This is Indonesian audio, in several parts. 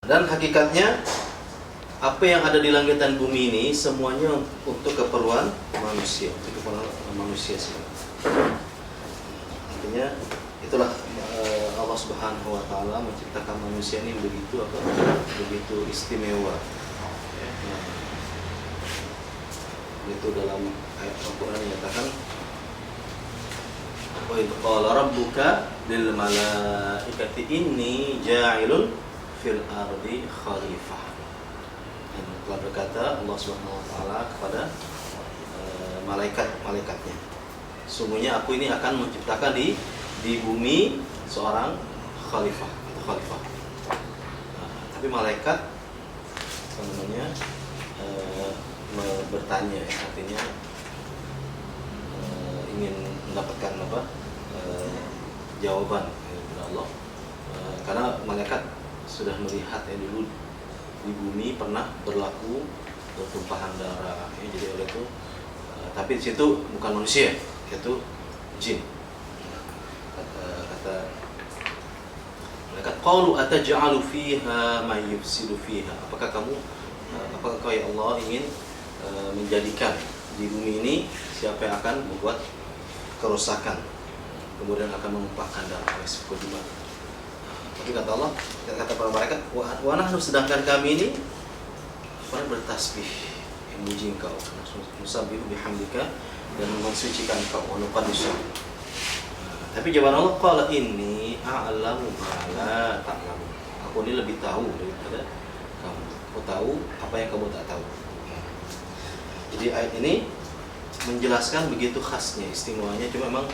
Dan hakikatnya apa yang ada di langit dan bumi ini semuanya untuk keperluan manusia, untuk keperluan manusia semua. Artinya itulah Allah Subhanahu wa taala menciptakan manusia ini begitu istimewa. Ya, itu dalam ayat Al-Qur'an menyatakan wa idz qala rabbuka lil malaikati inni ja'ilun fil ardi khalifah. Dan telah berkata Allah Subhanahu wa taala kepada malaikat-malaikatnya, sungguhnya aku ini akan menciptakan di bumi seorang khalifah atau khalifah. Tapi malaikat bertanya, artinya ingin mendapatkan jawaban dari Allah, karena malaikat sudah melihat dulu di bumi pernah berlaku tumpahan darah, jadi oleh itu, tapi di situ bukan manusia, yaitu jin. Kata malaikat, qalu ataj'alu fiha may yufsidu fiha, apakah kau ya Allah ingin menjadikan di bumi ini siapa yang akan membuat kerusakan, kemudian akan menumpahkan darah. Tapi kata Allah, kata para malaikat, wa nahnu, sedangkan kami ini bertasbih, memuji Engkau, nusabbihu bihamdika, dan mensucikan Engkau, wa nuqaddisu. Tapi jawaban Allah, qala inni a'lamu ma la ta'lamu, aku ini lebih tahu daripada kamu, aku tahu apa yang kamu tak tahu. Jadi ayat ini menjelaskan begitu khasnya, istimewanya. Cuma memang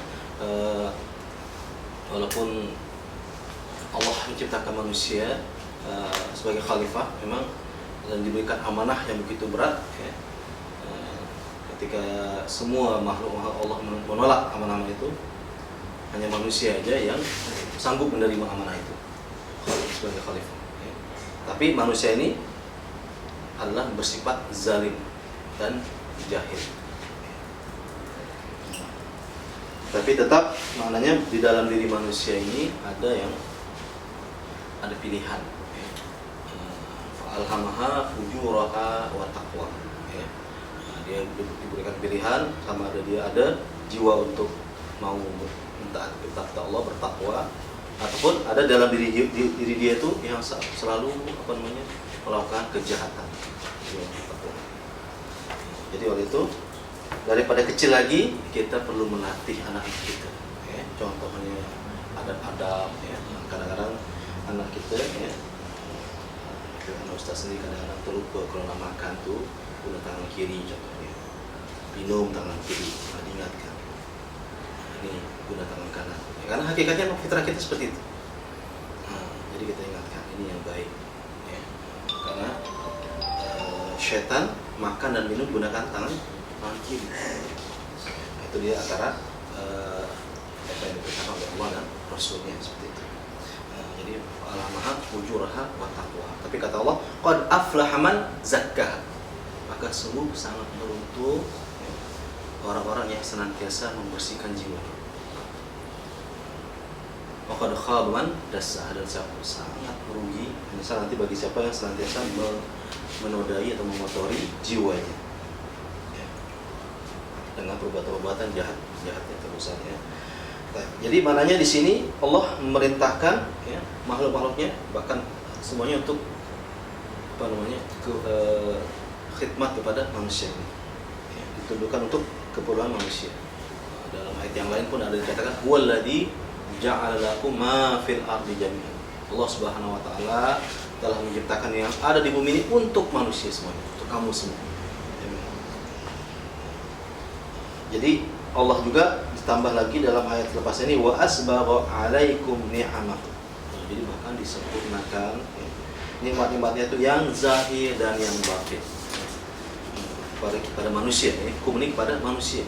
walaupun Allah menciptakan manusia sebagai khalifah, memang dan diberikan amanah yang begitu berat, ya. Ketika semua makhluk Allah menolak amanah itu, hanya manusia aja yang sanggup menerima amanah itu sebagai khalifah, ya. Tapi manusia ini adalah bersifat zalim dan jahil. Tapi tetap maknanya di dalam diri manusia ini ada pilihan, ya. Alhamaha fujuraha wa taqwa, ya. Dia diberikan pilihan, sama ada jiwa untuk mau mentaati Allah, bertakwa, ataupun ada dalam diri dia itu yang selalu melakukan kejahatan. Jadi oleh itu, daripada kecil lagi kita perlu melatih anak kita, ya. Contohnya adab-adab, ya. Kadang-kadang anak kita, ya, anak ustaz sendiri kadang-kadang terlupa kalau nak makan tuh guna tangan kiri, contohnya minum tangan kiri, diingatkan ini guna tangan kanan, ya, karena hakikatnya fitrah kita seperti itu. Jadi kita ingatkan ini yang baik, ya. Karena syaitan makan dan minum gunakan tangan kiri. Itu dia antara apa yang diperintahkan oleh Allah dan Rasulnya, seperti itu. Jadi alamaha fujuraha wa taqwa. Tapi kata Allah, qad aflaha man zakkaha, maka sungguh sangat beruntung, ya, orang-orang yang senantiasa membersihkan jiwa. Wa qad khaba man dassaha, dan sangat merugi nanti bagi siapa yang senantiasa menodai atau mengotori jiwanya, ya, dengan perbuatan-perbuatan jahatnya terusan, ya. Jadi maknanya di sini Allah memerintahkan, ya, makhluk-makhluknya, bahkan semuanya untuk khidmat kepada manusia ini, ya, ditundukkan untuk keperluan manusia. Dalam ayat yang lain pun ada dikatakan huwallazi ja'ala lakum ma fil ardi jami'an, Allah Subhanahu wa taala telah menciptakan yang ada di bumi ini untuk manusia semuanya, untuk kamu semua. Jadi Allah juga ditambah lagi dalam ayat lepas ini, wa asbagha 'alaikum ni'amahu. Jadi bahkan disempurnakan, ya, nikmat-nikmatnya itu yang zahir dan yang batin kepada manusia, ya. Hukum ini kepada manusia.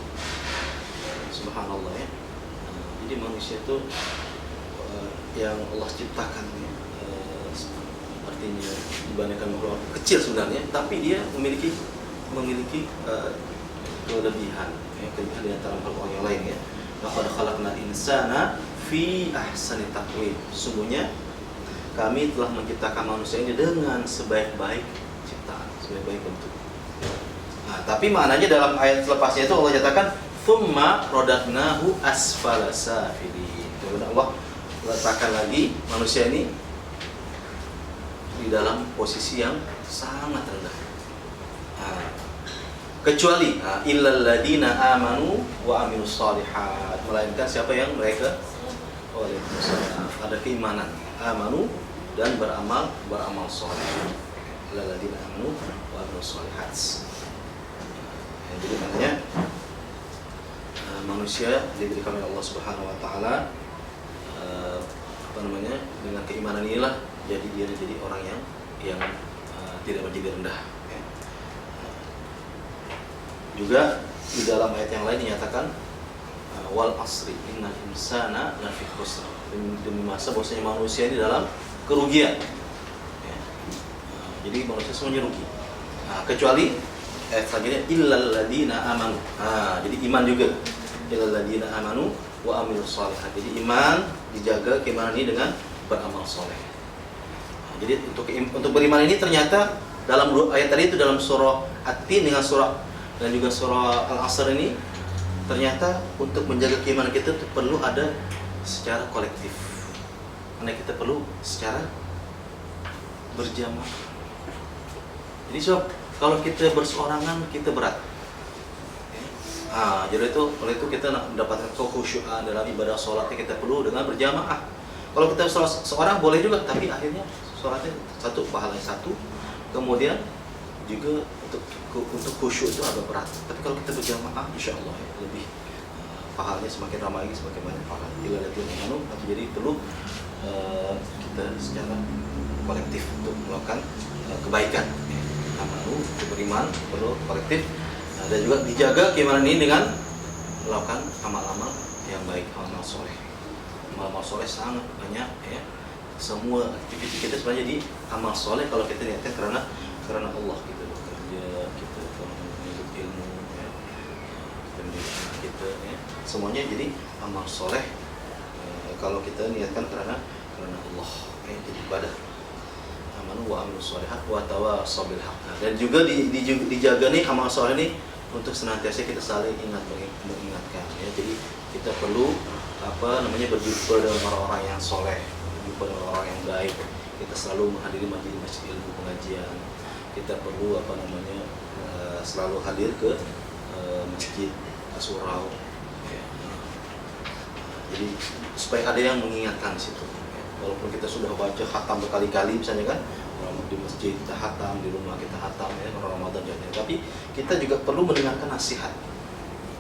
Subhanallah, ya. Jadi manusia itu yang Allah ciptakan, ya, artinya dibandingkan makhluk kecil sebenarnya, tapi dia memiliki kelebihan, ya, kelebihan di antara makhluk yang lain, ya. Laqad khalaqnal insana fi ahsani taqwim. Sungguhnya kami telah menciptakan manusia ini dengan sebaik-baik ciptaan, sebaik-baik bentuk. Nah, tapi maknanya dalam ayat selepasnya itu Allah nyatakan thumma radadnahu asfala safilin. Kemudian Allah letakkan lagi manusia ini di dalam posisi yang sangat rendah. Nah, kecuali illal ladina amanu wa amilus shalihat, melainkan siapa yang mereka ada keimanan, amanu dan beramal saleh. Illal ladina amanu wa amilus shalihat. Jadi maknanya manusia diberikan oleh Allah Subhanahu wa taala dengan keimanan inilah jadi dia jadi orang yang tidak menjadi rendah. Juga di dalam ayat yang lain dinyatakan wal asri innal insana lafi khusr, demi masa bahwasanya manusia ini dalam kerugian. Jadi manusia semuanya rugi. Kecuali ayat selanjutnya illal ladina amanu. Jadi iman juga. Illal ladina amanu wa amilus shalihat. Jadi iman dijaga keimanan ini dengan beramal soleh. Jadi untuk beriman ini ternyata dalam dua ayat tadi itu, dalam surah At-Tin dengan surah dan juga surah Al-Asr ini, ternyata untuk menjaga keimanan kita itu perlu ada secara kolektif. Karena kita perlu secara berjamaah. Jadi kalau kita berseorangan kita berat. Jadi oleh itu kita nak mendapatkan kekhusyuan dalam ibadah sholatnya kita perlu dengan berjamaah. Kalau kita seorang boleh juga, tapi akhirnya sholatnya satu, pahalanya satu, kemudian juga untuk khusyuk itu agak berat. Tapi kalau kita berjamaah, insya Allah lebih pahalanya semakin ramai lagi, semakin banyak pahala. Jadi perlu kita secara kolektif untuk melakukan kebaikan. Amanu, untuk beriman perlu kolektif. Dan juga dijaga keimanan ini dengan melakukan amal-amal yang baik, amal soleh. Amal soleh sangat banyak ya. Semua aktivitas kita sebenarnya di amal soleh kalau kita niatkan karena Allah gitu. Kerja kita, menuntut ilmu ya. Pendidikan kita ya. Semuanya jadi amal soleh kalau kita niatkan karena Allah ya, jadi ibadah. Amanu wa amilus shalihat wa tawassaw bil haqq. Dan juga dijaga nih amal soleh ini untuk senantiasa kita saling mengingatkan ya. Jadi kita perlu berjumpa dengan orang-orang yang soleh, berjumpa dengan orang yang baik. Kita selalu menghadiri majelis ilmu pengajian. Kita perlu selalu hadir ke masjid surau ya. Jadi supaya ada yang mengingatkan di situ ya. Walaupun kita sudah baca khatam berkali-kali misalnya kan, di masjid kita khatam, di rumah kita khatam ya, Ramadan jadi. Tapi kita juga perlu mendengarkan nasihat.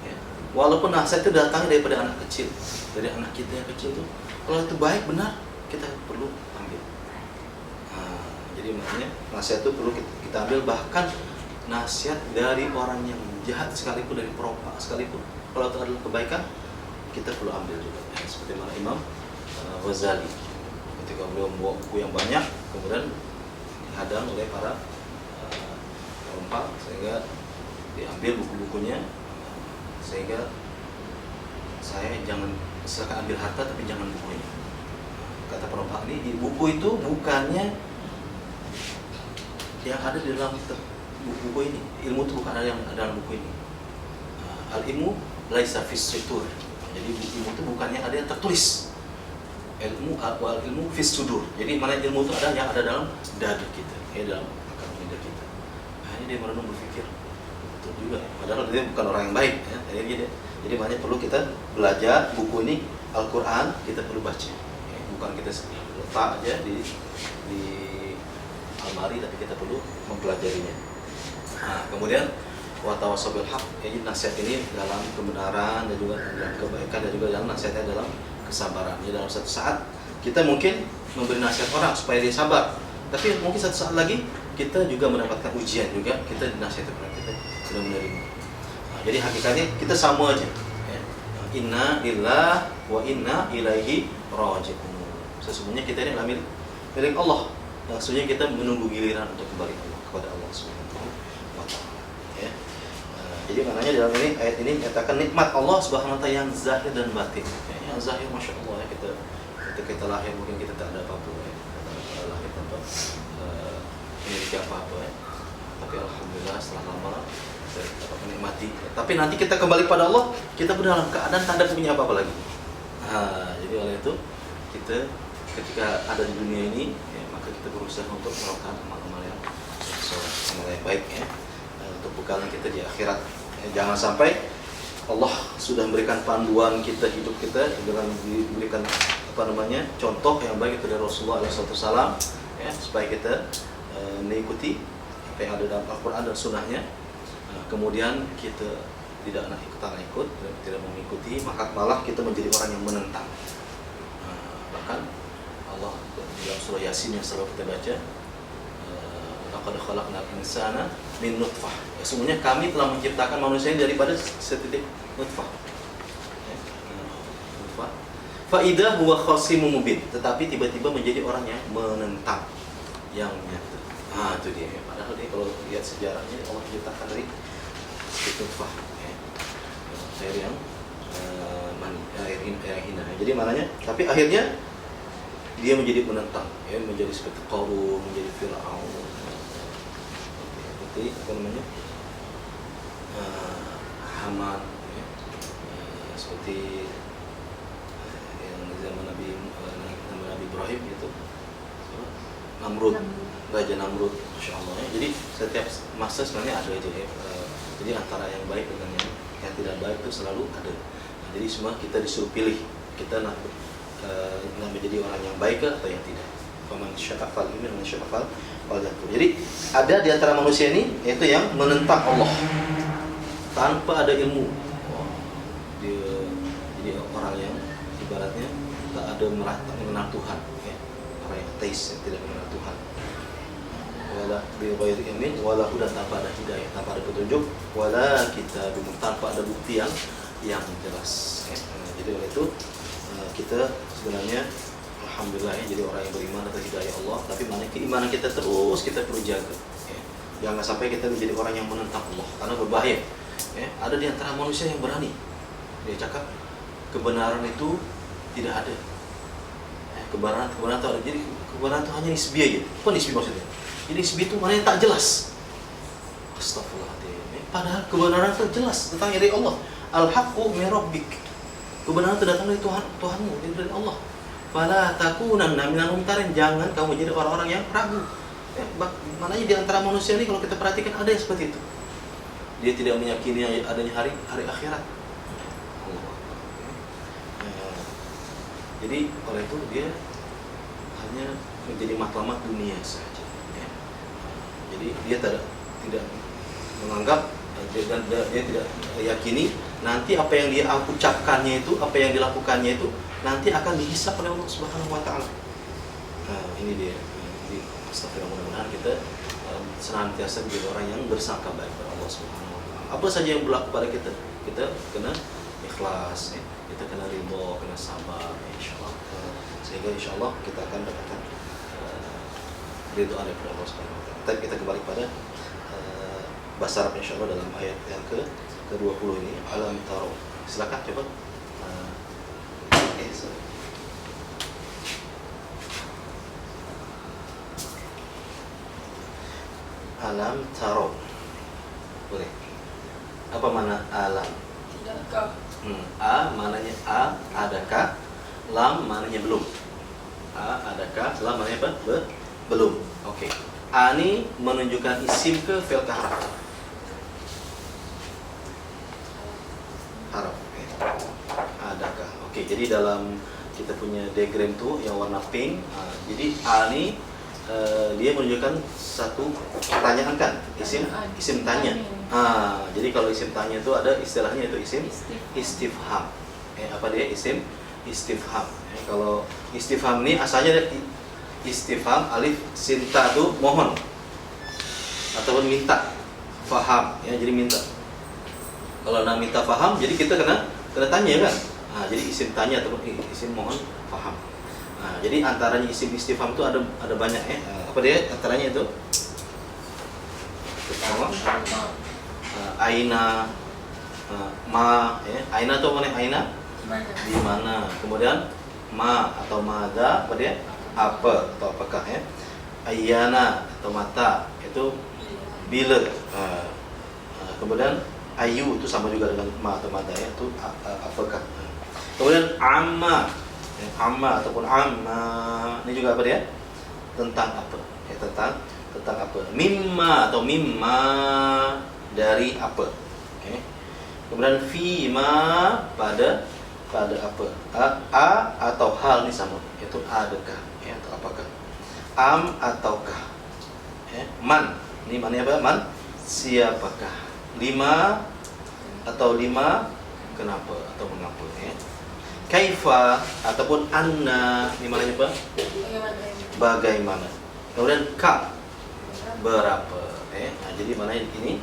Ya. Walaupun nasihat itu datang daripada anak kecil, dari anak kita yang kecil itu, kalau itu baik benar kita perlu ambil. Jadi makanya nasihat itu perlu kita ambil, bahkan nasihat dari orang yang jahat sekalipun, dari perompak sekalipun, kalau itu adalah kebaikan kita perlu ambil juga. Ya, seperti mana Imam Ghazali ketika beliau membawa buku yang banyak, kemudian dihadang oleh para perompak sehingga diambil buku-bukunya, sehingga saya jangan silakan ambil harta tapi jangan buku ini. Kata perompak ini, di buku itu bukannya yang ada di dalam buku ini, ilmu itu bukan ada yang ada dalam buku ini. Al-ilmu laisa fis sutur. Jadi ilmu itu bukannya ada yang tertulis. Ilmu fis sudur. Jadi mana ilmu itu ada yang ada dalam dada kita, dalam akal dada kita. Ini dia merenung berpikir. Betul juga. Padahal dia bukan orang yang baik ya. Jadi makanya perlu kita belajar buku ini, Al-Qur'an kita perlu baca. Bukan kita letak aja di almari, tapi kita perlu mempelajarinya. Kemudian wa tawassaw bil haqq, jadi nasihat ini dalam kebenaran dan juga dalam kebaikan, dan juga dalam nasihatnya dalam kesabaran. Jadi dalam satu saat kita mungkin memberi nasihat orang supaya dia sabar, tapi mungkin satu saat lagi kita juga mendapatkan ujian juga, kita dinasihati oleh kita sudah menerima. Jadi hakikatnya kita sama aja ya. Inna lillahi wa inna ilaihi raji'un. Sesungguhnya kita ini adalah milik Allah. Maksudnya kita menunggu giliran untuk kembali kepada Allah Subhanahu wa taala. Ya. Jadi maknanya dalam ini ayat ini menyatakan nikmat Allah Subhanahu wa taala yang zahir dan batin. Ya, yang zahir masya Allah ya, ketika kita lahir mungkin kita tak ada apa-apa ya. memiliki apa-apa ya. Tapi alhamdulillah setelah lama kita dapat menikmati. Tapi nanti kita kembali pada Allah, kita dalam keadaan tak ada punya apa-apa lagi. Jadi oleh itu kita ketika ada di dunia ini ya, maka kita berusaha untuk melakukan amal-amal yang soleh, amal yang baik ya, untuk bekal kita di akhirat. Jangan sampai Allah sudah memberikan panduan kita, hidup kita dengan diberikan contoh yang baik itu dari Rasulullah SAW ya, supaya kita mengikuti apa yang ada dalam Al-Quran dan Sunnahnya. Kemudian kita tidak ikut, tidak mengikuti, maka malah kita menjadi orang yang menentang. Bahkan Allah dalam surah Yasin yang selalu kita baca, laqad khalaqnal insana min nutfah. Sesungguhnya kami telah menciptakan manusia ini daripada setitik nutfah. Nutfah. Fa idza huwa khasimun mubin. Tetapi tiba-tiba menjadi orang yang menentang, yang nyata. Itu dia. Padahal dia kalau lihat sejarahnya Allah menciptakan dari setitik nutfah. Air yang air hina. Jadi maknanya, tapi akhirnya dia menjadi menentang, ya, menjadi seperti Qarun, menjadi Fir'aun, seperti apa namanya, Haman, ya, seperti yang zaman Nabi Ibrahim itu, Namrud, Raja Namrud, Masya Allah. Ya. Jadi setiap masa sebenarnya ada aja ya. Jadi antara yang baik dengan yang tidak baik itu selalu ada. Jadi semua kita disuruh pilih, kita nak menjadi orang yang baik atau yang tidak. Faman syaa'a falyu'min wa man syaa'a falyakfur. Jadi ada di antara manusia ini yaitu yang menentang Allah tanpa ada ilmu. Dia jadi orang yang ibaratnya tak ada mengenal Tuhan, ya. Orang yang ateis yang tidak mengenal Tuhan. Wala bi ghairi ilmin wala hudan, tanpa ada hidayah, tanpa ada petunjuk, wala kitabun, tanpa ada bukti yang jelas. Ya. Jadi oleh itu kita sebenarnya alhamdulillah ya, jadi orang yang beriman atas hidayah Allah, tapi mana keimanan kita terus kita perlu jaga ya. Jangan sampai kita menjadi orang yang menentang Allah, karena berbahaya ya. Ada di antara manusia yang berani dia cakap kebenaran itu tidak ada ya, kebenaran itu ada. Jadi kebenaran itu hanya nisbi aja. Apa nisbi maksudnya? Jadi nisbi itu mana yang tak jelas. Astagfirullahaladzim. Padahal kebenaran itu jelas tentang dari Allah. Al-haqqu min rabbik. Kebenaran itu datang dari Tuhanmu, dari Allah. Fala takunanna minal mumtarin, jangan kamu jadi orang-orang yang ragu. Maknanya di antara manusia ini kalau kita perhatikan ada yang seperti itu. Dia tidak meyakini adanya hari akhirat. Jadi oleh itu dia hanya menjadi matlamat dunia saja. Ya. Jadi dia tidak menganggap dan dia tidak yakini nanti apa yang dia ucapkannya itu, apa yang dilakukannya itu nanti akan dihisab oleh Allah Subhanahu wa taala. Ini dia. Jadi astagfirullah, mudah-mudahan kita senantiasa menjadi orang yang bersangka baik kepada Allah Subhanahu wa taala. Apa saja yang berlaku pada kita kena ikhlas, ya. Kita kena ridha, kena sabar, insyaallah. Sehingga insyaallah kita akan dapatkan ridha dari Allah Subhanahu wa taala. Tapi kita kembali pada bahasa Arab insyaallah dalam ayat yang ke-20 ini, alam taro. Silakan coba. Alam taro. Boleh. Apa mana alam? Tidakkah? A mananya adakah? Lam mananya belum. A adakah? Lam mananya apa? Belum. Oke. A ini menunjukkan isim ke fi'il ke haraf? Haraf. Adakah? Oke, jadi dalam kita punya diagram tuh yang warna pink. Jadi A ini dia menunjukkan satu pertanyaan kan, isim tanya. Jadi kalau isim tanya itu ada istilahnya itu isim istifham. Apa dia? Isim istifham. Kalau istifham ini asalnya istifham alif sinta itu mohon ataupun minta, faham ya, jadi minta. Kalau nak minta faham, jadi kita kena tanya kan. Jadi isim tanya ataupun isim mohon faham. Jadi antaranya isim istifham itu ada banyak ya. Apa dia antaranya itu? Pertama, aina, ma ya. Aina itu mana? Aina di mana? Kemudian ma atau mada, apa dia? Apa atau apakah ya? Ayyana atau mata itu bila. Kemudian ayu itu sama juga dengan ma atau mata ya, itu apakah. Kemudian amma, amma ataupun amma ini juga apa dia? Tentang apa? Ya, tentang apa? Mimma atau mimma, dari apa? Okay. Kemudian fima, pada apa? A atau hal ini sama, yaitu adakah ya, atau apakah? Am ataukah? Ya. Man, ini mana apa? Man, siapakah? Lima atau lima, kenapa atau mengapa ya? Kaifa ataupun anna, ini mana apa? Bagaimana. Kemudian ka, berapa nah, jadi mana ini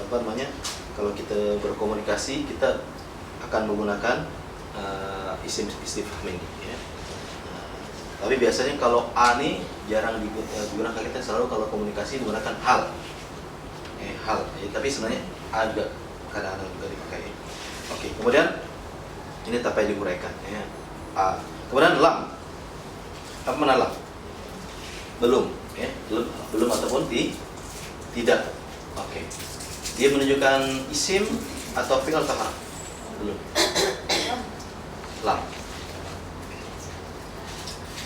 apa namanya, kalau kita berkomunikasi kita akan menggunakan isim istifham ini ya. Tapi biasanya kalau a ini jarang digunakan, kita selalu kalau komunikasi menggunakan hal hal ya, tapi sebenarnya ada kadang-kadang juga dipakai ya. Oke, kemudian ini tapai diuraikan ya. Kemudian lam, apa mana lam? Belum ya, belum ataupun tidak. Oke. Dia menunjukkan isim atau fi'il atau harf? Belum. Lam.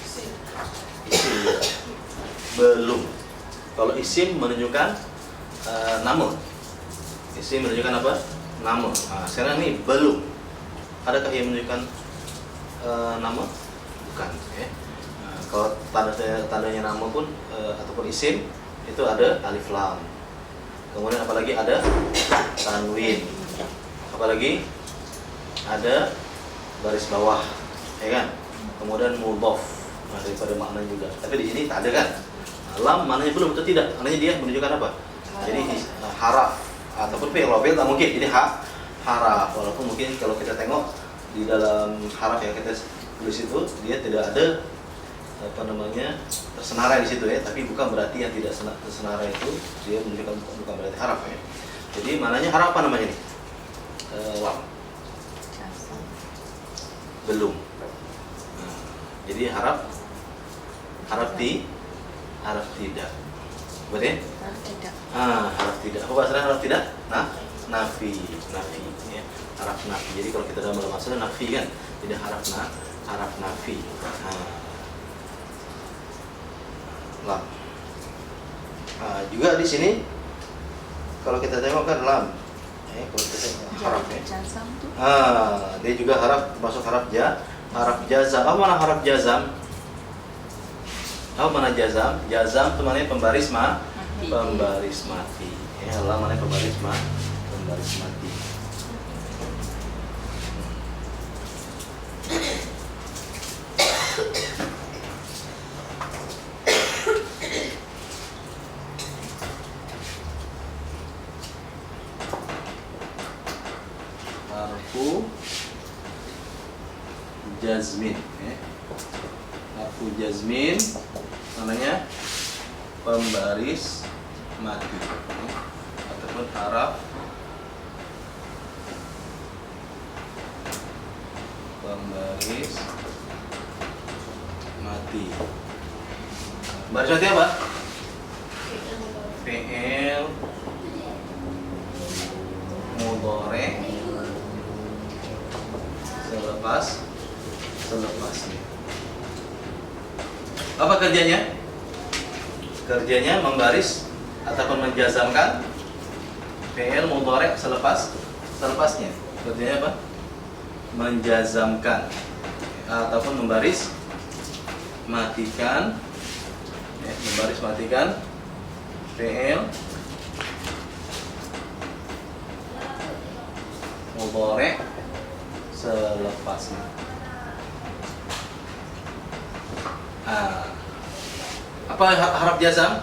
Isim. Belum. Kalau isim menunjukkan nama. Isim menunjukkan apa? Nama. Sekarang ini belum. Adakah yang menunjukkan nama? Bukan ya. Kalau tandanya nama pun ataupun isim itu ada alif lam. Kemudian apalagi ada tanwin. Apalagi ada baris bawah, ya kan? Kemudian mudhof. Daripada makna juga. Tapi di sini tak ada kan? Lam maknanya belum atau tidak? Maknanya dia menunjukkan apa? Jadi haraf ataupun fi'il tak mungkin. Jadi haraf. Walaupun mungkin kalau kita tengok di dalam haraf yang kita tulis itu dia tidak ada apa namanya tersenarai di situ ya, tapi bukan berarti yang tidak tersenarai itu dia menunjukkan bukan berarti haraf ya. Jadi maknanya haraf apa namanya nih? Lam. Belum. Jadi haraf tidak. Betul ya? Haraf tidak. Haraf tidak. Apa bahasa haraf tidak? Nafi ya. Haraf nafi. Jadi kalau kita dalam bahasa nafi kan, tidak haraf nafi. Lam. Juga di sini kalau kita tengok kan lam. Kalau kita tengok haraf ya. Dia juga haraf, termasuk haraf jazam. Apa mana haraf jazam? Apa mana jazam? Jazam itu maknanya pembaris mati. Ya, lam maknanya pembaris mati. Jazmin ya. Harfu jazmin namanya pembaris mati ya. Ataupun haraf pembaris mati. Baris mati apa? Fi'il mudhari selepasnya. Apa kerjanya? Kerjanya membaris ataupun menjazamkan fi'il mudhari selepasnya. Kerjanya apa? Menjazamkan ataupun membaris matikan ya, membaris matikan fi'il mudhari selepasnya. Apa haraf jazam?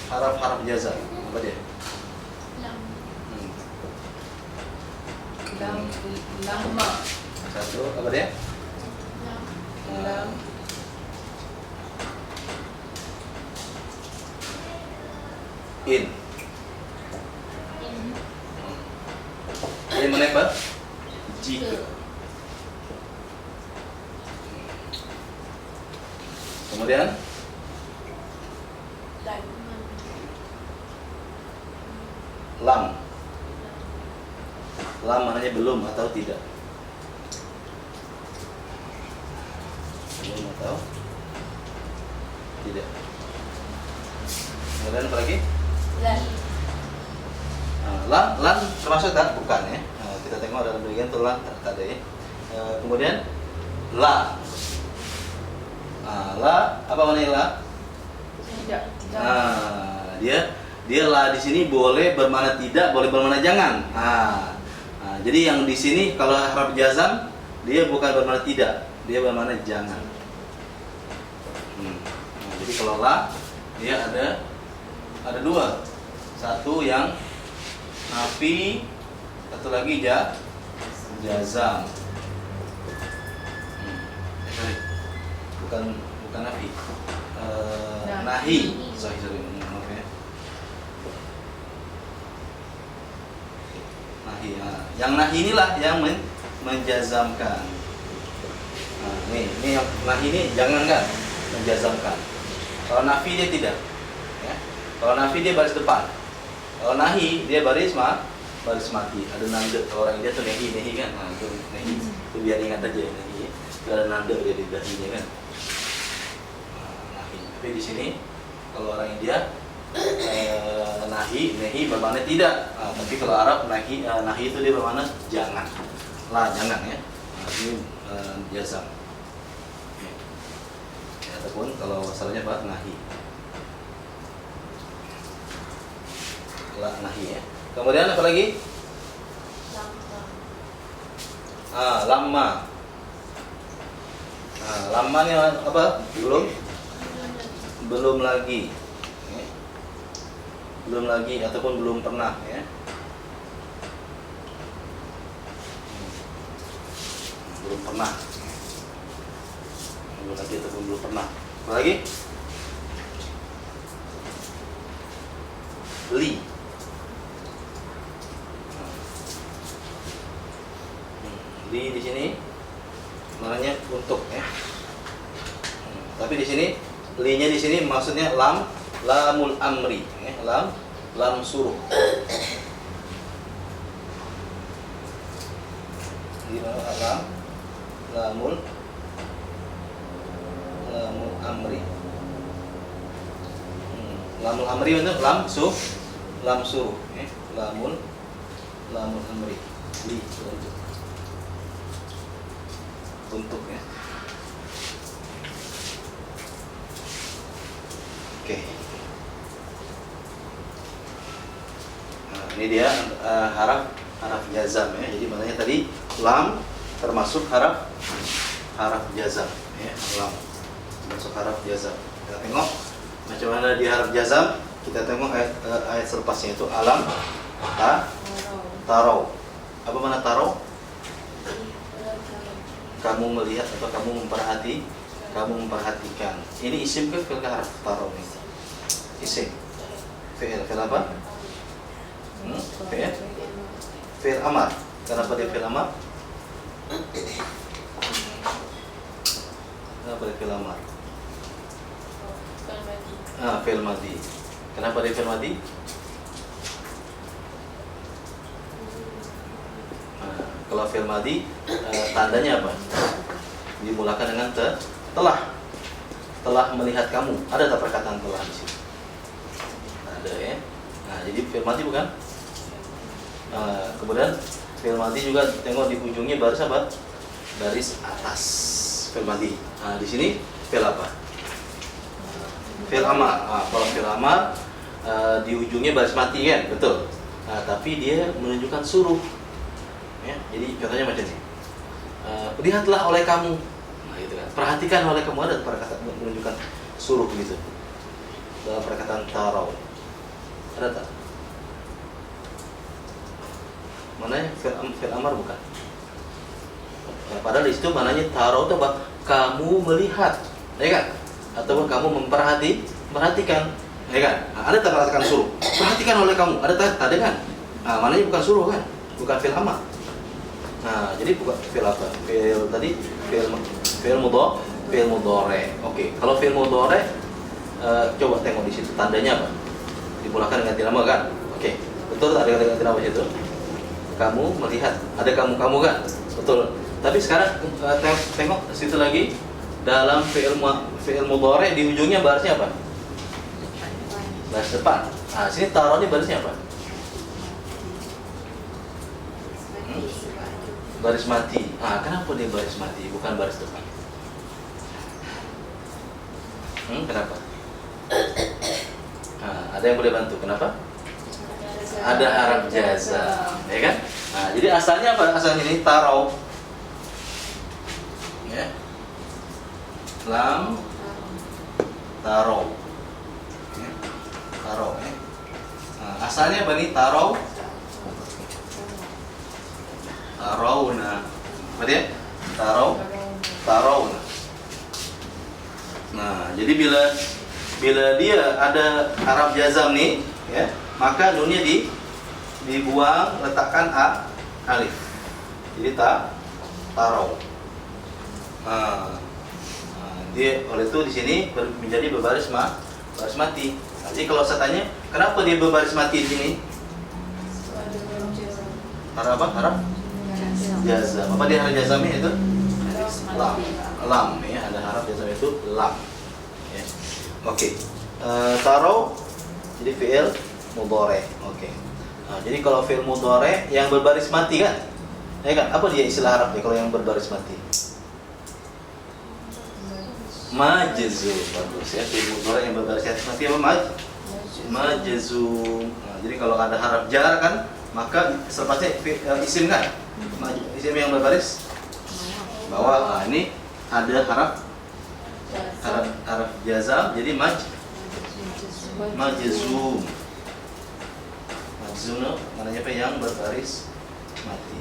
Haraf jazam apa dia? Lama. Satu apa dia? Lam. In. Ini mana apa? Jika. Kemudian lam. Lam maknanya belum atau tidak. Belum atau tidak. Kemudian apa lagi? Lan. Lan termasuk tak? Bukan ya. Kita tengok dalam bagian itu lan tak ada ya. Kemudian la. La apa maknanya la? Tidak. Dia la di sini boleh bermakna tidak, boleh bermakna jangan. Jadi yang di sini kalau harap jazam dia bukan bermakna tidak, dia bermakna jangan. Jadi kalau la dia ada dua, satu yang nafi, satu lagi jazam. Bukan nafi, nahi. Sorry, maaf ya. Nahi. Yang nahi inilah yang menjazamkan. Ini yang nahi ini jangan kan, menjazamkan. Kalau nafi dia tidak. Ya. Kalau nafi dia baris depan. Kalau nahi dia baris mati. Ada nanda. Kalau orang India tuh nehi kan. Itu nehi. Itu biar ingat aja nehi. Itu ada nanda dia di dahinya kan. Nahi. Tapi di sini kalau orang India nehi bermakna tidak. Tapi kalau Arab nahi itu dia bermakna jangan. Jangan ya. Ini jazam. Ataupun kalau asalnya apa? Nahi. Nahi ya. Kemudian apa lagi? Lama. Lama ini apa? Belum lagi. Ya. Belum lagi ataupun belum pernah ya. Belum pernah. Belum lagi ataupun belum pernah. Apa lagi? Li. Li di sini maknanya untuk ya. Tapi di sini li-nya di sini maksudnya lamul amri ya. Lam suruh. Gimana lamul amri. Lamul amri itu lam suruh ya. Lamul amri. Li untuk ya. Oke. Ini dia haraf jazam ya. Jadi maknanya tadi lam termasuk haraf jazam ya. Lam termasuk haraf jazam. Kita tengok macam mana di haraf jazam. Kita tengok ayat selepasnya itu alam tarau. Apa mana tarau? Kamu melihat atau kamu memperhatikan. Ini isim ke fi'il harf tarau ini? Isim. Fi'il apa? Fi'il amar. Kenapa dia fi'il amar? Kenapa dia fi'il amar? Fi'il madhi. Kenapa dia fi'il madhi? Kalau fi'il madhi tandanya apa? Dimulakan dengan telah melihat kamu. Ada tak perkataan telah di sini? Ada ya. Nah, jadi fi'il madhi bukan? Kemudian fi'il madhi juga tengok di ujungnya baris apa? Baris atas. Fi'il madhi. Di sini fi'il apa? Fi'il amar. Kalau fi'il amar di ujungnya baris mati kan, betul. Tapi dia menunjukkan suruh. Ya, jadi katanya macam ini. Lihatlah oleh kamu. Nah, gitu kan. Perhatikan oleh kamu, ada perkataan menunjukkan suruh gitu. Dalam perkataan tarau. Ada tak? Mananya fi'il amar bukan? Padahal di situ mananya tarau itu apa? Kamu melihat, ya kan? Ataupun kamu memperhatikan, ya kan? Nah, ada tak perhatikan suruh? Perhatikan oleh kamu, ada tak? Ada kan? Nah, mananya bukan suruh kan? Bukan fi'il amar. Nah, jadi bukan fi'il apa? Fi'il tadi fi'il mudhari Fi'il mudhari. Oke, kalau fi'il mudhari coba tengok di situ tandanya apa? Dimulakan dengan ganti nama kan? Oke, betul ada ganti nama di situ. Kamu melihat ada kamu kan? Betul. Tapi sekarang tengok situ lagi dalam fi'il mudhari di ujungnya barisnya apa? Baris depan. Nah, sini taruhnya barisnya apa? Baris mati. Ah, kenapa dia baris mati bukan baris depan? Kenapa? Ada yang boleh bantu? Kenapa? Ada haraf jazam, ya kan? Nah, jadi asalnya apa? Asalnya ini tarau. Ya. Lam tarau. Ya. Tarau, ya. Nah, asalnya apa nih? Tarau. Tarauna. Apa dia? Tarauna. Nah, jadi bila dia ada haraf jazam nih, ya, maka nunnya dibuang, letakkan alif. Jadi tarau. Dia oleh itu di sini menjadi berbaris baris mati. Jadi kalau saya tanya, kenapa dia berbaris mati di sini? Haraf apa? Haraf jazam. Apa dia haraf jazamnya itu? Lam, ya, ada haraf jazam itu lam. Ya. Oke. Tarau jadi fi'il mudhari. Oke. Nah, jadi kalau fi'il mudhari yang berbaris mati kan? Ya kan? Apa dia istilah Arabnya kalau yang berbaris mati? Majzum. Bagus ya. Fi'il mudhari yang berbaris mati apa? Majzum. Nah, jadi kalau ada haraf jar kan, maka selepasnya isim kan? Isim yang berbaris bawah. Nah, ini ada haraf jazam jadi majzum. Majzum maknanya apa? Yang berbaris mati.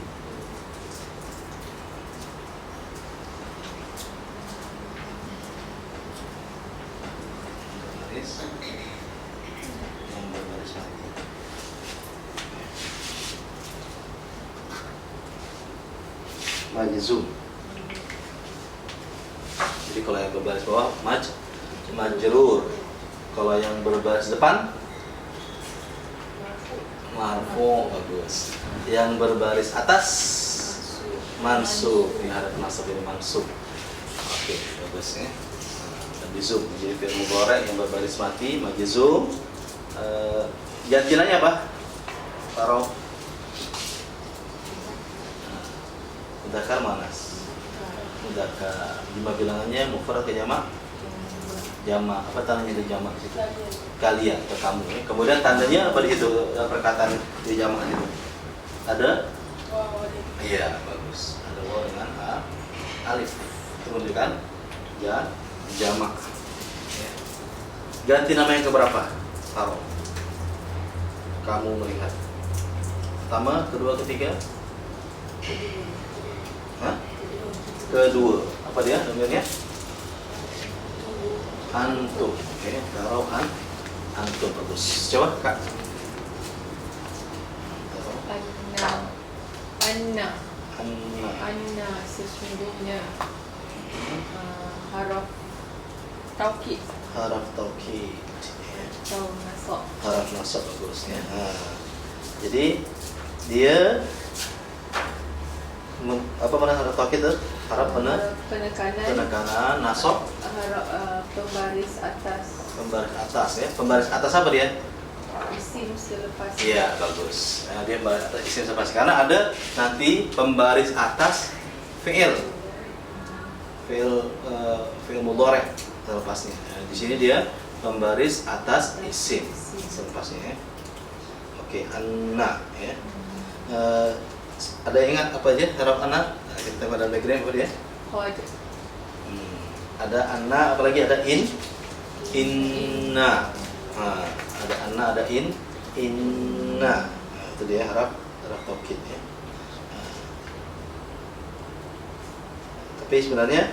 Yang berbaris mati. Majzum. Jadi kalau yang berbaris bawah majrur. Kalau yang berbaris depan marfu. Bagus. Yang berbaris atas mansub. Ini harap nasab ini mansub. Oke, bagus ya. Majzum menjadi fi'il mudhari yang berbaris mati, majzum. Gantilannya apa? Taruh mudzakkar muannas. Mudzakkar. Jumlah bilangannya mufrad ke jamak? Jamak. Apa tandanya di jamak di situ? Kalian atau kamu. Ya. Kemudian tandanya apa di situ? Perkataan di jamak itu? Ada? Iya, bagus. Ada waw dengan alif. Itu menunjukkan jamak. Ya. Ganti nama yang keberapa? Taruh. Kamu melihat. Pertama, kedua, ketiga? Hah? Kedua. Apa dia namanya? Antum. Oke, taruh antum. Bagus. Coba, Kak. Anna sesungguhnya haraf taukid. Haraf taukid. Atau nasab. Haraf nasab bagus ya. Jadi dia apa mana haraf taukid itu? Haraf penekanan nasab. Haraf pembaris atas. Pembaris atas ya. Pembaris atas apa dia? Isim selepas. Iya, bagus. Nah, dia pembaris atas isim selepas karena ada nanti pembaris atas fi'il. Fi'il mudhari selepasnya. Nah, di sini dia pembaris atas isim selepasnya ya. Oke, anna ya. Ada yang ingat apa aja haraf anna? Nah, kita pada background apa dia? Ada anna, apalagi ada inna. Nah, ada anna, ada inna. Nah, itu dia haraf taukid ya. Nah. Tapi sebenarnya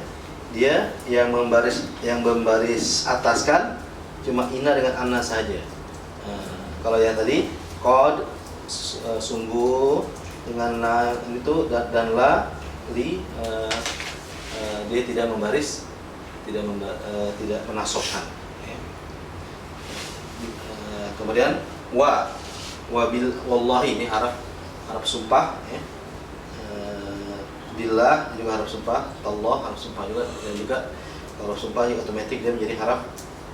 dia yang membaris atas kan cuma inna dengan anna saja. Nah, kalau yang tadi qad sungguh dengan la itu dan la li dia tidak membaris tidak menasobkan. Ya. Kemudian wallahi ini harap sumpah. Ya. Billah juga harap sumpah, Allah harap sumpah juga, dan juga kalau sumpah juga otomatis dia menjadi harap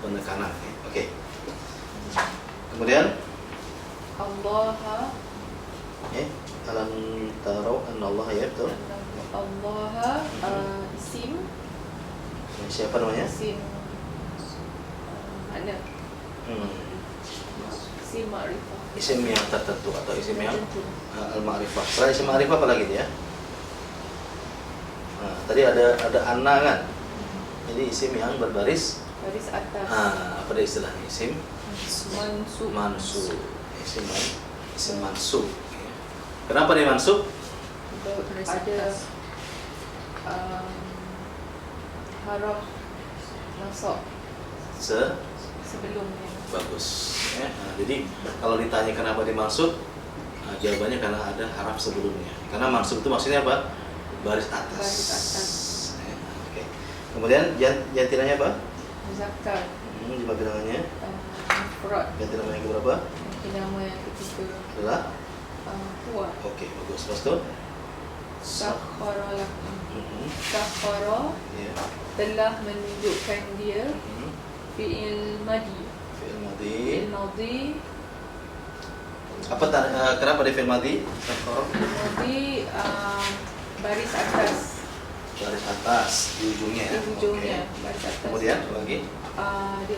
penekanan. Ya. Oke. Kemudian Allah, alam tarau anna Allah, ya betul. Allah, isim, Siapa namanya? isim mana? Isim ma'rifah. Isim yang tertentu atau isim yang Tertentu. al-ma'rifah. Selain isim ma'rifah apa lagi dia? Nah, tadi ada anna kan? Jadi isim yang berbaris. Baris atas. Apa dia istilahnya? Isim Mansub. mansub. Isim mansub. Ya. Kenapa dia mansub? Ada haraf masuk sebelumnya. Bagus. Ya. Nah, jadi kalau ditanya kenapa dimaksud, jawabannya karena ada haraf sebelumnya. Karena maksud itu maksudnya apa? Baris atas. Baris atas. Ya, oke. Kemudian jantinanya apa? Muzakkar. Jumlah bilangannya. Mufrad. Jantin nama yang keberapa? Nama yang ketiga Adalah. huwa. Oke, bagus. Lepas itu. Sakhara lakum. Mhm. Sakhara Ya. telah menunjukkan dia fi'il madi. Fi'il madhi. Fi'il madi. Kenapa di fi'il madhi? Sakhara. Fi'il madi baris atas. Baris atas di ujungnya ya. Di ujungnya Oke. baris atas. Kemudian apa lagi? Dia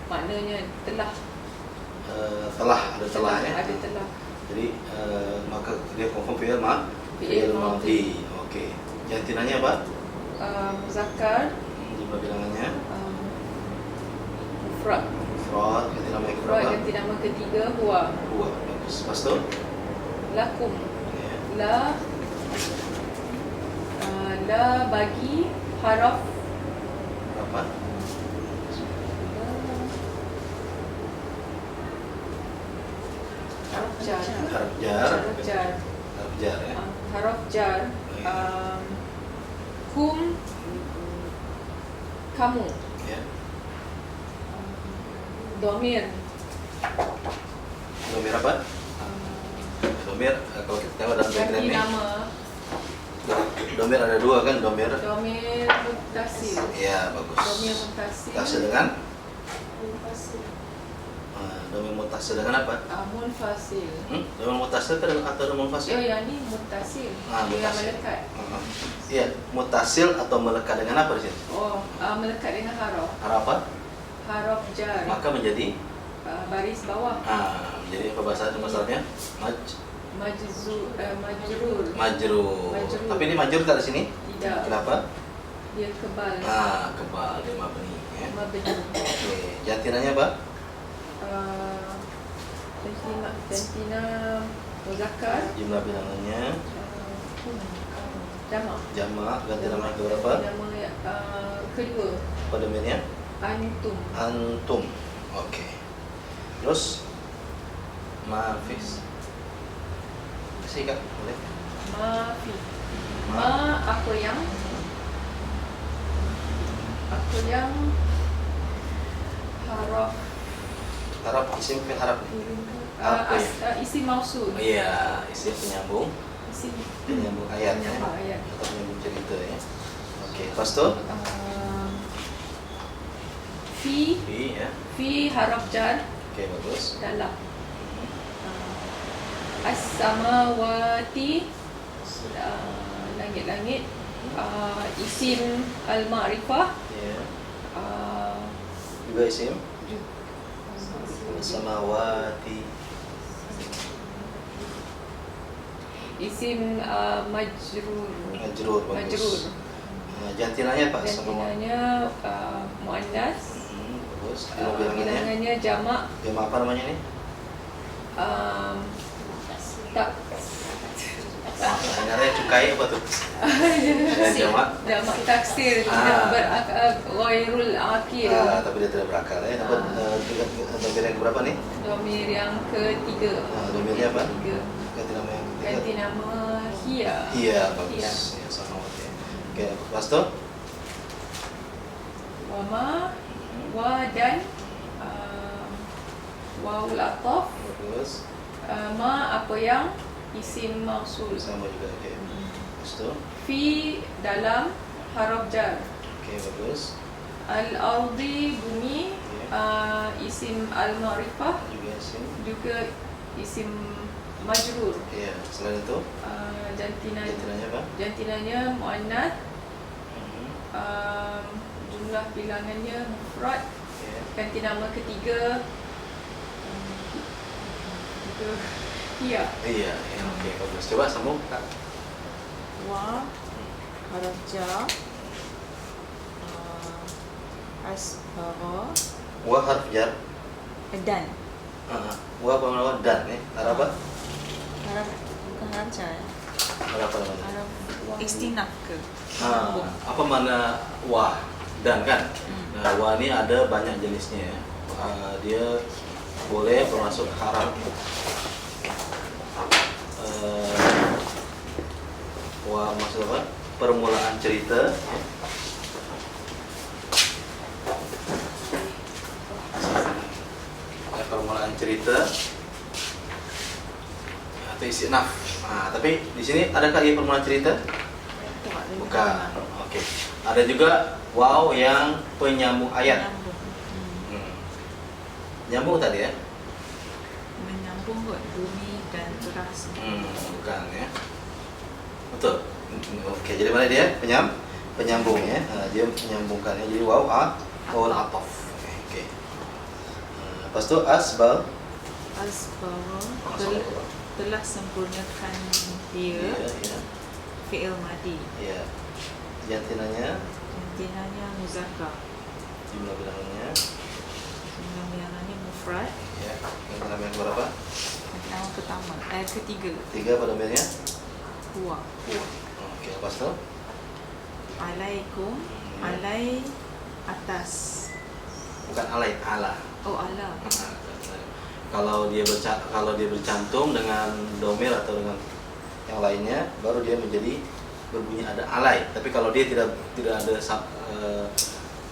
maknanya telah. Ada telah ya. Ada telah. Jadi maka dia confirm fi'il Fi'il madhi. Oke. Jantinanya apa? Muzakkar. Jumlah bilangannya. Mufrad. Mufrad. Jantin nama yang Mufrad keberapa? ganti nama ketiga huwa. Dua. Bagus. Lepas itu. Lakum. Ya. La bagi haraf Berapa? haraf jar. Harf jar. Haraf jar. Harf jar ya. Haraf jar. Kum, kamu. Ya. Domir. Domir apa? Domir kalau kita tengok dalam diagram Ganti ini. nama. Domir ada dua kan? Domir. Domir muttasil. Ya, bagus. Domir muttasil. Muttasil dengan Munfasil. domir muttasil dengan apa? Munfasil. Domir muttasil atau domir Oh, munfasil? yang ni muttasil. Yang Muttasil. melekat. Iya, muttasil atau melekat dengan apa di sini? Oh, melekat dengan haraf. Harap apa? Haraf jar. Maka menjadi Baris bawah. menjadi apa bahasanya? Majrur. Majrur. Majrur. Tapi ini majrur tak di sini? Tidak. Kenapa? Dia kebal. Kebal dia mabni ya. Mabni. Oke, jantinanya apa? Jantina muzakkar. Jumlah bilangannya. Jamak. Jamak, ganti nama yang berapa? Nama kedua. Apa domainnya? Antum. Antum. Oke. Terus mafis. Kasih Kak, boleh? Mafi. Apa yang haraf Harap isim fi'il harap. Apa ya? isim mausul. Iya, isim penyambung Isim ayat ya. penyambung ayat. Atau penyambung cerita ya. Oke, lepas itu Fi ya. Fi haraf jar Oke, bagus. dalam. As-samawati langit-langit. Isim al-ma'rifah. Ya. Juga isim samawati. Isim majrur. Majrur, bagus. Majrur. Jantinanya Pak? Jantinanya muannas. Bagus. Bilangannya? Bilangannya jamak. Jamak apa namanya ini? Tak. Sebenarnya cukai apa tuh? Jamak. Jamak taksir. Ghairul akil. Tapi dia tidak berakal ya. Dapat domir yang berapa nih? Domir yang ketiga. Domirnya apa? Tiga. Ganti nama yang ketiga. Ganti nama hiya. Iya, bagus. Hiya. Ya, sama ya. Oke, lepas itu Wama, wa dan waul ataf, Bagus. ma apa yang isim mausul. Sama juga. Oke. Lepas tu. Fi dalam haraf jar. Oke, bagus. Al-ardi bumi, isim al-ma'rifah Juga isim. juga isim majrur. Iya. Selain itu, jantinanya apa? Jantinanya muannats, Mhm. jumlah bilangannya mufrad. Oke. Ganti nama ketiga iya. Iya. Ya, oke, bagus. Coba sambung, Kak. Wa haraf jar, asbara, Wa harf jar. dan Wa apa namanya? Dan. Arab apa? haraf bukan haraf jar, Arab apa namanya? haraf istinaf ke? Apa mana wa dan kan? Hmm. Nah, wa ini ada banyak jenisnya ya. Dia boleh bermasuk haraf wa maksud apa? Permulaan cerita ya. Permulaan cerita atau istinaf. Tapi di sini adakah ia permulaan cerita? Bukan. Oke. Ada juga waw yang penyambung ayat. Nyambung tadi ya? Menyambung kot bumi dan beras. Bukan ya. Betul. Oke, jadi mana dia? Penyambung ya. Dia menyambungkannya. Jadi waw waw ataf. Oke. Lepas tu asbal. Asbara telah sempurnakan dia, Iya. fi'il madi. Iya. Jantinanya, Jantinanya muzakkar, jumlah bilangannya. jumlah bilangannya mufrad. Ya. Yang yang berapa? Nama pertama, ketiga, 3 pada domainnya. huwa. Oke, lepas tu Alaikum, alai atas. bukan alai, ala. Oh ala. Kalau dia bercantum dengan domir atau dengan yang lainnya, baru dia menjadi berbunyi ada alai. Tapi kalau dia tidak ada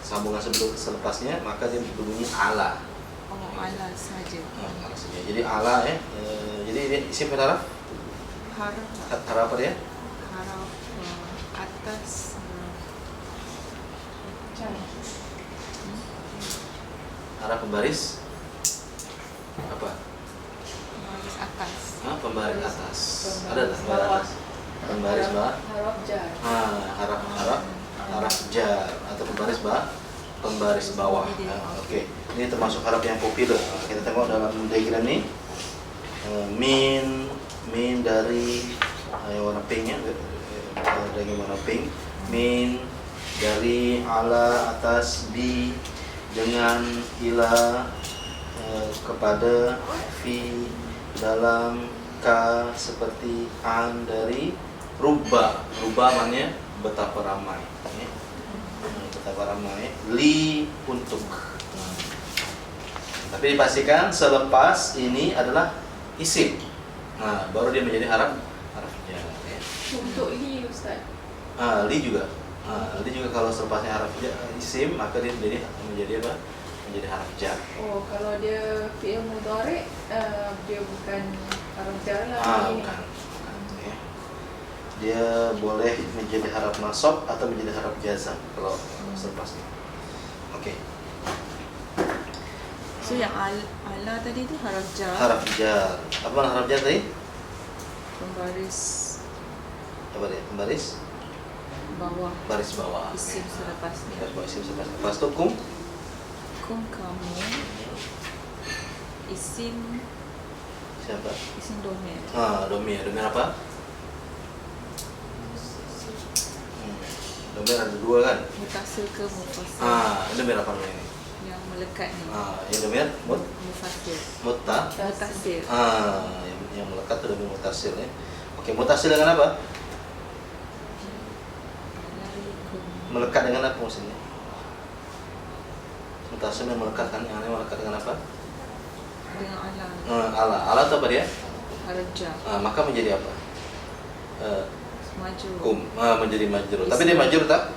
sambungan selepasnya, maka dia berbunyi ala. Oh ala saja. Ala saja. Jadi ala ya. Jadi dia isim haraf. Haraf Haraf apa dia? haraf atas. Haraf pembaris. Apa? Baris atas. Pembaris atas. Ada tak? Bawah. Pembaris bawah. Haraf jar. Haraf jar atau pembaris bawah. Oke. Ini termasuk haraf yang populer. Kita tengok dalam diagram ini. Min dari yang warna pink ya, dari warna pink. Min dari ala atas, bi dengan ila kepada, fi dalam, ka seperti, an dari, rubba maknanya betapa ramai ya. Betapa ramai, li untuk. Tapi dipastikan selepas ini adalah isim. Baru dia menjadi haraf jar ya. Untuk li Ustaz. Li juga. Li juga kalau selepasnya haraf isim, maka dia menjadi apa? Menjadi haraf jar. Oh, kalau dia fi'il mudhari, dia bukan haraf jar lah. Bukan. Ya. Dia boleh menjadi haraf nasab atau menjadi haraf jazam kalau selepasnya. Oke. So yang ala tadi tu haraf jar. Haraf jar. Apa haraf jar tadi? Pembaris Apa dia? Pembaris bawah. baris bawah. Isim selepasnya. Baris bawah isim selepasnya. Lepas tu kum. Kum kamu. Isim Siapa? domir. Domir. Domir apa? Domir ada 2 kan? Mutasil ke mufasil. Domir apa namanya ini? Yang melekat ni. Yang domir Mufasil. mutasil. Mutasil. Yang melekat itu domir mutasil ya. Oke, mutasil dengan apa? Alaikum. Melekat dengan apa maksudnya? Mutasil yang melekat kan? Yang lain melekat dengan apa? Dengan ala. Ala itu apa dia? Haraf jar. Maka menjadi apa? Maju. Kum. Menjadi majrur. Tapi dia majrur tak?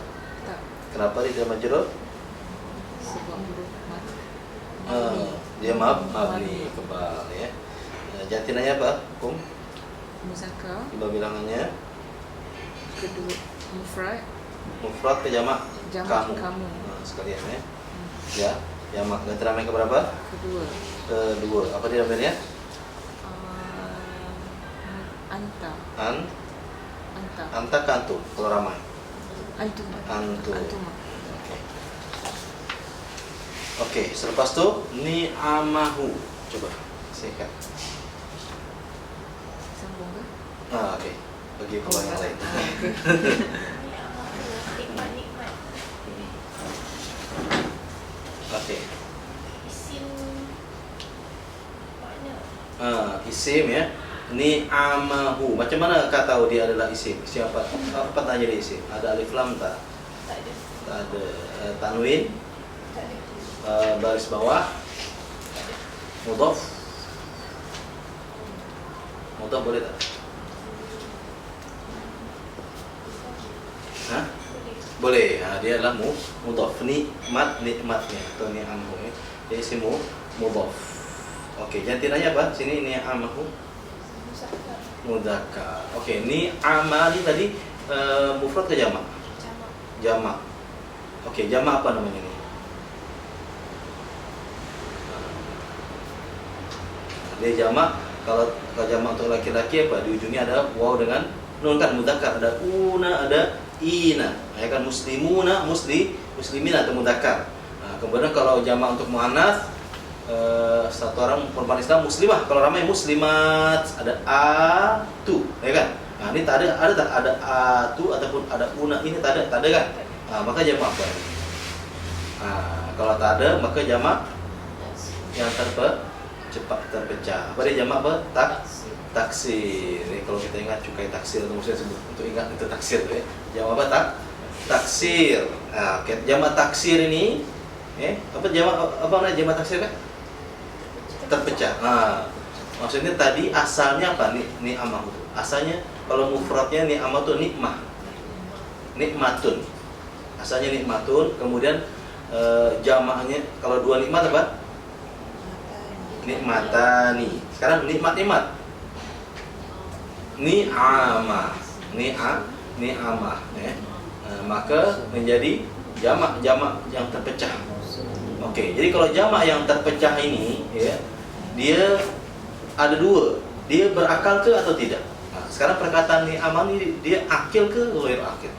Tak. Kenapa dia tidak majrur? Dia mabni kebal ya. Jantinanya apa? Hukum Muzakkar. coba bilangannya. Kedua mufrad. Mufrad ke jamak Jamak kamu. kamu. Nah, sekalian ya. Ya, jamak ganti ramai ke berapa? Kedua. Kedua. Apa dia namanya? Anta. Anta. Anta ke antum kalau ramai. Antum. Antum. Antum. Oke, selepas itu ni'amahu. Coba sikat. Sambung ke? Oke. Bagi ke yang lain. Nikmat-nikmat. Oke. Isim makna. Isim ya. Ni'amahu. Macam mana kau tahu dia adalah isim? Siapa? Apa tanya dia isim? Ada alif lam tak? Tak ada. Tak ada. Tanwin, Tak ada. baris bawah, mudhaf. Mudhaf boleh tak? Hah? Boleh. Dia adalah mudhaf. Nikmat, nikmatnya atau ni'amahu ya. Dia isim mudhaf. Oke, jantinanya apa? Sini ni'amahu. Muzakkar. Mudzakkar. Oke, ni'amali tadi mufrad ke jamak? Jamak. Jamak. Oke, jamak apa namanya ini? Dia jamak. Kalau jamak untuk laki-laki apa? Di ujungnya ada waw dengan nun kan mudzakkar, ada una, ada ina. Ya kan muslimuna, muslimina atau mudzakkar. Nah, kemudian kalau jamak untuk muannats satu orang perempuan Islam muslimah, kalau ramai muslimat, ada atu, ya kan? Nah, ini tak ada atu ataupun ada una, ini tak ada kan? Nah, maka jamak apa? Nah, kalau tak ada maka jamak yang terpecah. Apa dia jamak apa? Taksir. Ini kalau kita ingat cukai taksir atau mesti sebut untuk ingat itu taksir ya. Jamak apa? Taksir. Nah, jamak taksir ini apa namanya jamak taksir kan? Terpecah. Nah, maksudnya tadi asalnya apa? Ni'amah itu. Asalnya kalau mufradnya ni'amah itu nikmah. Nikmatun. Asalnya nikmatun, kemudian jamaknya kalau dua nikmat apa? Nikmatani. Sekarang nikmat. Ni'amah. Ni'amah ya. Maka menjadi jamak yang terpecah. Oke, jadi kalau jamak yang terpecah ini ya, dia ada dua. Dia berakal ke atau tidak? Nah, sekarang perkataan ni'amah ini dia akil ke ghair akil?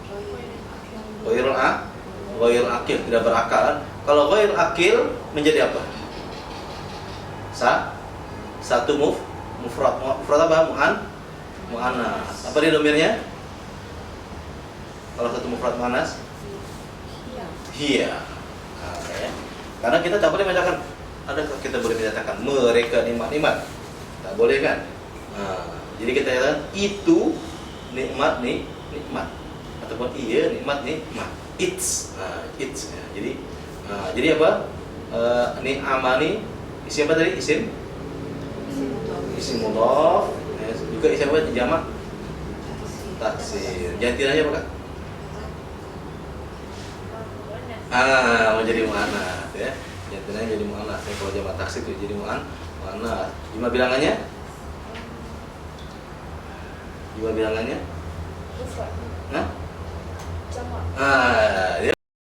Ghair akil, tidak berakal. Kalau ghair akil menjadi apa? Satu mufrad. Mufrad apa? Muannas. Apa dia domirnya? Kalau satu mufrad muannas? Hiya. Nah, ya. Karena kita tak boleh menyatakan, adakah kita boleh menyatakan mereka nikmat? Tak boleh kan? Nah, jadi kita katakan itu nikmat ataupun iya nikmat. It's. It's. Ya. Jadi apa? Ni'amani isim apa tadi? Isim mudhaf. Juga isim apa? Jamak taksir. Jantinanya apa Kak? Menjadi muannats ya. Jantinanya jadi muannats ya. Kalau jamak taksir itu jadi muannats. Jumlah bilangannya? Mufrad. Hah? Jamak. Ya.